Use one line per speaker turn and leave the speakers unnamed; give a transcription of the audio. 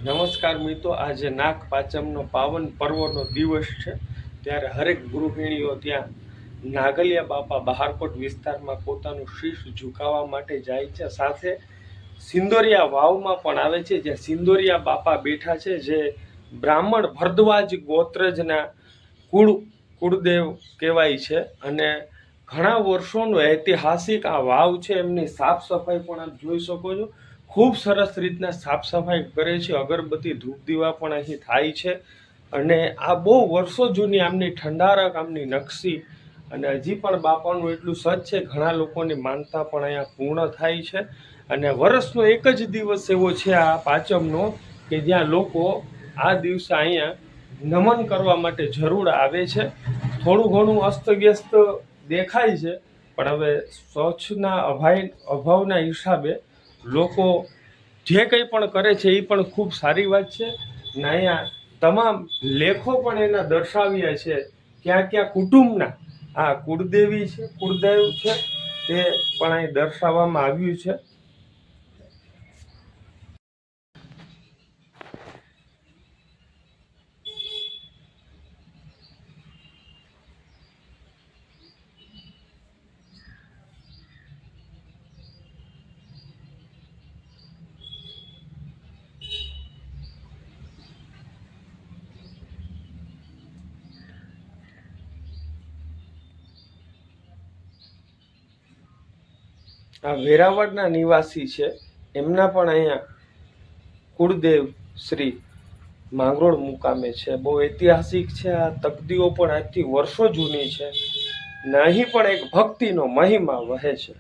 નમસ્કાર મિત્રો, આજે નાગ પાંચમનો પાવન પર્વનો દિવસ છે ત્યારે હરેક ગૃહિણીઓ ત્યાં નાગલિયા બાપા બહારકોટ વિસ્તારમાં પોતાનું શીશ ઝુકાવવા માટે જાય છે. સાથે સિંદોરિયા વાવમાં પણ આવે છે, જ્યાં સિંદોરિયા બાપા બેઠા છે, જે બ્રાહ્મણ ભરદ્વાજ ગોત્રજના કુળદેવ કહેવાય છે. અને ઘણા વર્ષોનો ઐતિહાસિક આ વાવ છે. એમની સાફ સફાઈ પણ આપ જોઈ શકો છો. ખૂબ સરસ રીતના સાફ સફાઈ કરે છે. અગરબત્તી ધૂપ દીવા પણ અહીં થાય છે. અને આ બહુ વર્ષો જૂની આમની ઠંડારક, આમની નકશી, અને હજી પણ બાપાનું એટલું સચ છે. ઘણા લોકોની માનતા પણ અહીંયા પૂર્ણ થાય છે. અને વર્ષનો એક જ દિવસ એવો છે આ પાંચમનો કે જ્યાં લોકો આ દિવસે અહીંયા નમન કરવા માટે જરૂર આવે છે. થોડું ઘણું અસ્તવ્યસ્ત દેખાય છે, પણ હવે સ્વચ્છના અભાવના હિસાબે લોકો જે કંઈ પણ કરે છે એ પણ ખૂબ સારી વાત છે. ને અહીંયા તમામ લેખો પણ એના દર્શાવ્યા છે. ક્યાં ક્યાં કુટુંબના આ કુળદેવી છે, કુળદેવ છે, તે પણ અહીં દર્શાવવામાં આવ્યું છે. આ વેરાવળના નિવાસી છે, એમના પણ અહીંયા કુળદેવ શ્રી માંગરોળ મુકામે છે. બહુ ઐતિહાસિક છે. આ તકદીઓ પણ આજથી વર્ષો જૂની છે. ને અહીં પણ એક ભક્તિનો મહિમા વહે છે.